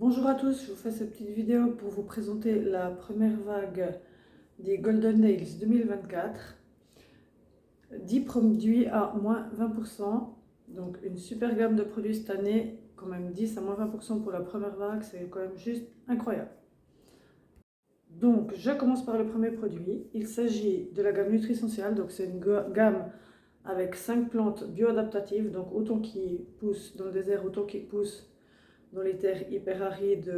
Bonjour à tous, je vous fais cette petite vidéo pour vous présenter la première vague des Golden Nails 2024. 10 produits à moins 20%, donc une super gamme de produits cette année, quand même 10 à moins 20% pour la première vague, c'est quand même juste incroyable. Donc je commence par le premier produit, il s'agit de la gamme Nutrisential, donc c'est une gamme avec 5 plantes bioadaptatives, donc autant qui poussent dans le désert, autant qui poussent dans les terres hyper arides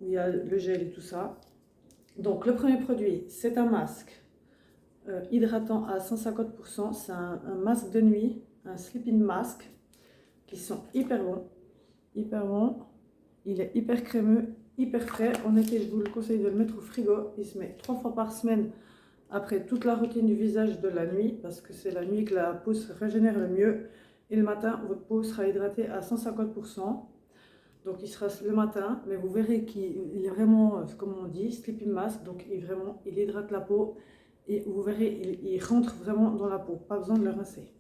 où il y a le gel et tout ça. Donc le premier produit, c'est un masque hydratant à 150%. C'est un masque de nuit, un sleeping mask, qui sont hyper bons. Hyper bons. Il est hyper crémeux, hyper frais. En été, je vous le conseille de le mettre au frigo. Il se met 3 fois par semaine après toute la routine du visage de la nuit, parce que c'est la nuit que la peau se régénère le mieux. Et le matin, votre peau sera hydratée à 150%. Donc il sera le matin, mais vous verrez qu'il est vraiment, comme on dit, sleeping mask. Donc il hydrate la peau et vous verrez, il rentre vraiment dans la peau. Pas besoin de le rincer.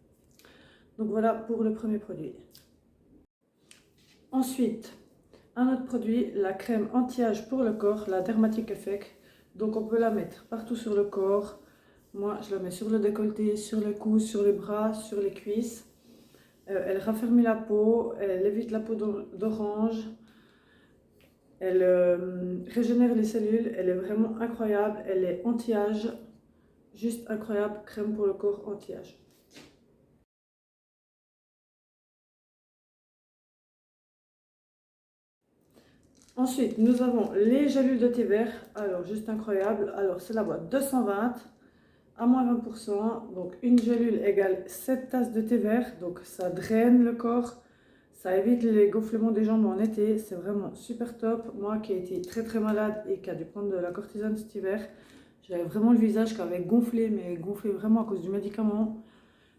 Donc voilà pour le premier produit. Ensuite, un autre produit, la crème anti-âge pour le corps, la Dermatic Effect. Donc on peut la mettre partout sur le corps. Moi, je la mets sur le décolleté, sur le cou, sur les bras, sur les cuisses. Elle raffermit la peau, elle évite la peau d'orange. Elle régénère les cellules, elle est vraiment incroyable, elle est anti-âge, juste incroyable, crème pour le corps anti-âge. Ensuite, nous avons les gélules de thé vert, alors juste incroyable, alors c'est la boîte 220 à moins 20%, donc une gélule égale 7 tasses de thé vert, donc ça draine le corps, ça évite les gonflements des jambes en été, c'est vraiment super top. Moi qui ai été très malade et qui a dû prendre de la cortisone cet hiver, j'avais vraiment le visage qui avait gonflé, mais gonflé vraiment à cause du médicament.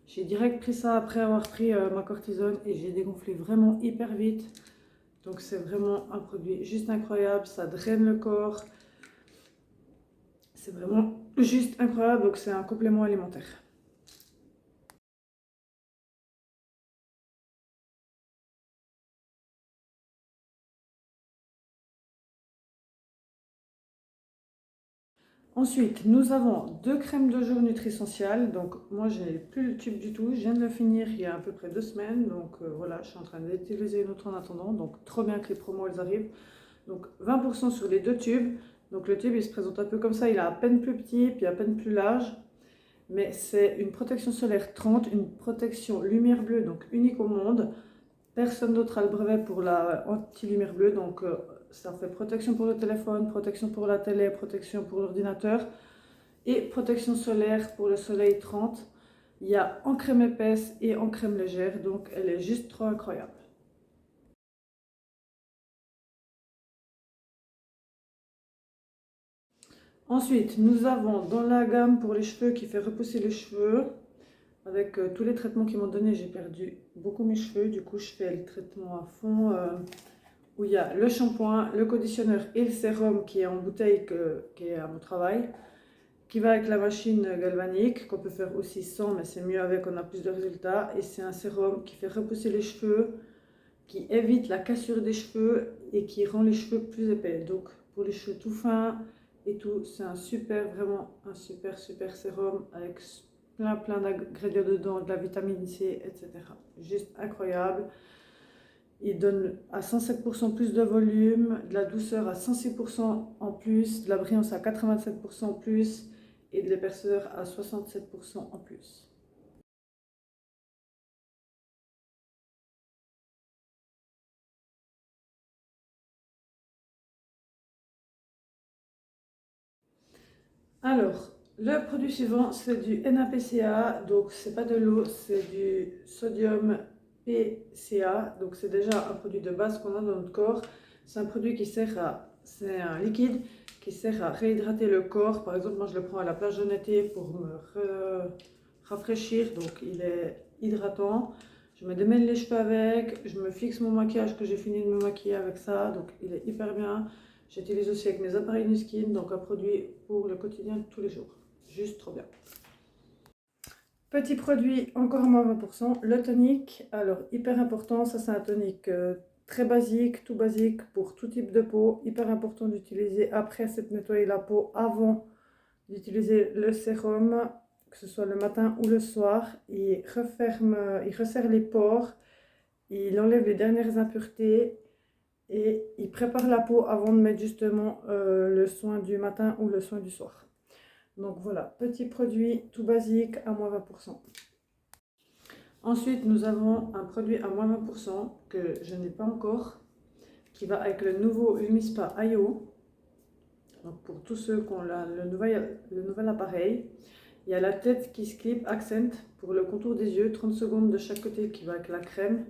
J'ai direct pris ça après avoir pris ma cortisone et j'ai dégonflé vraiment hyper vite. Donc c'est vraiment un produit juste incroyable, ça draine le corps. C'est vraiment juste incroyable, donc c'est un complément alimentaire. Ensuite, nous avons deux crèmes de jour Nutrisential. Donc moi, je n'ai plus le tube du tout. Je viens de le finir il y a à peu près 2 semaines. Donc voilà, je suis en train d'utiliser une autre en attendant. Donc trop bien que les promos, elles arrivent. Donc 20% sur les deux tubes. Donc le tube, il se présente un peu comme ça. Il est à peine plus petit, puis à peine plus large. Mais c'est une protection solaire 30, une protection lumière bleue, donc unique au monde. Personne d'autre a le brevet pour la anti-lumière bleue, donc ça fait protection pour le téléphone, protection pour la télé, protection pour l'ordinateur et protection solaire pour le soleil 30. Il y a en crème épaisse et en crème légère, donc elle est juste trop incroyable. Ensuite, nous avons dans la gamme pour les cheveux qui fait repousser les cheveux. Avec tous les traitements qu'ils m'ont donné, j'ai perdu beaucoup mes cheveux. Du coup, je fais le traitement à fond où il y a le shampoing, le conditionneur et le sérum qui est en bouteille, qui est à mon travail, qui va avec la machine galvanique, qu'on peut faire aussi sans, mais c'est mieux avec, on a plus de résultats. Et c'est un sérum qui fait repousser les cheveux, qui évite la cassure des cheveux et qui rend les cheveux plus épais. Donc pour les cheveux tout fins et tout, c'est un super, vraiment un super sérum avec plein d'ingrédients dedans, de la vitamine C, etc. Juste incroyable. Il donne à 107% plus de volume, de la douceur à 106% en plus, de la brillance à 87% en plus et de l'épaisseur à 67% en plus. Alors, le produit suivant, c'est du NaPCA, donc c'est pas de l'eau, c'est du sodium PCA, donc c'est déjà un produit de base qu'on a dans notre corps. C'est un produit qui sert à, c'est un liquide qui sert à réhydrater le corps. Par exemple, moi je le prends à la plage en été pour me rafraîchir, donc il est hydratant. Je me démêle les cheveux avec, je me fixe mon maquillage que j'ai fini de me maquiller avec ça, donc il est hyper bien. J'utilise aussi avec mes appareils Nu-Skin, donc un produit pour le quotidien de tous les jours. Juste trop bien. Petit produit, encore moins 20%, le tonique. Alors, hyper important, ça c'est un tonique très basique, tout basique pour tout type de peau. Hyper important d'utiliser après s'être nettoyé la peau avant d'utiliser le sérum, que ce soit le matin ou le soir. Il referme, il resserre les pores, il enlève les dernières impuretés et il prépare la peau avant de mettre justement le soin du matin ou le soin du soir. Donc voilà, petit produit tout basique à moins 20%. Ensuite, nous avons un produit à moins 20% que je n'ai pas encore, qui va avec le nouveau Lumispa IO. Donc pour tous ceux qui ont le nouvel appareil, il y a la tête qui se clip Accent pour le contour des yeux, 30 secondes de chaque côté qui va avec la crème.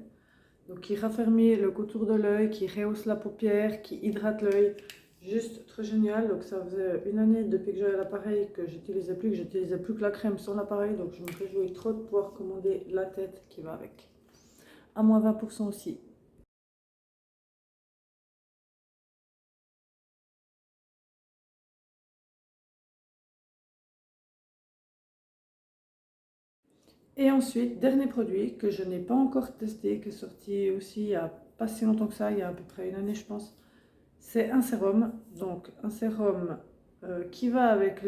Donc qui raffermit le contour de l'œil, qui rehausse la paupière, qui hydrate l'œil. Juste très génial. Donc ça faisait une année depuis que j'avais l'appareil que j'utilisais plus que la crème sur l'appareil. Donc je me réjouis trop de pouvoir commander la tête qui va avec. À moins 20% aussi. Et ensuite, dernier produit que je n'ai pas encore testé, qui est sorti aussi il n'y a pas si longtemps que ça, il y a à peu près une année je pense. C'est un sérum. Donc un sérum qui va avec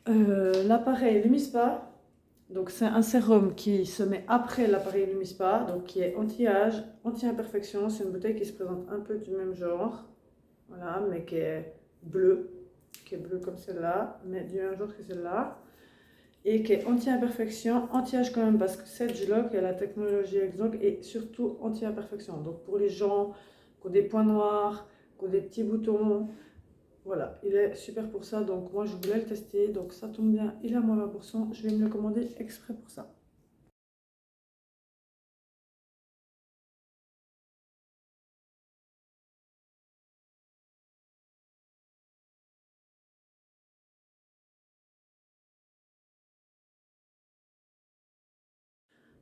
l'appareil Lumispa. Donc c'est un sérum qui se met après l'appareil Lumispa, donc qui est anti-âge, anti-imperfection. C'est une bouteille qui se présente un peu du même genre, voilà, mais qui est bleue comme celle-là, mais du même genre que celle-là, et qui est anti-imperfection, anti-âge quand même, parce que c'est du lock, il y a la technologie Exoc, et surtout anti-imperfection. Donc pour les gens qui ont des points noirs, qui ont des petits boutons, voilà, il est super pour ça, donc moi je voulais le tester, donc ça tombe bien, il est à moins 20%, je vais me le commander exprès pour ça.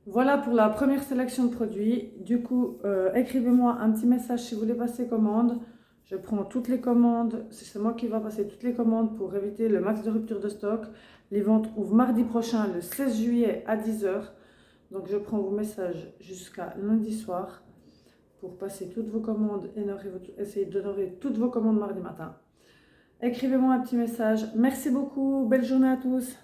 Voilà pour la première sélection de produits. Du coup, écrivez-moi un petit message si vous voulez passer commande. Je prends toutes les commandes, c'est moi qui va passer toutes les commandes pour éviter le max de rupture de stock. Les ventes ouvrent mardi prochain, le 16 juillet à 10 h. Donc je prends vos messages jusqu'à lundi soir pour passer toutes vos commandes et essayer d'honorer toutes vos commandes mardi matin. Écrivez-moi un petit message. Merci beaucoup, belle journée à tous.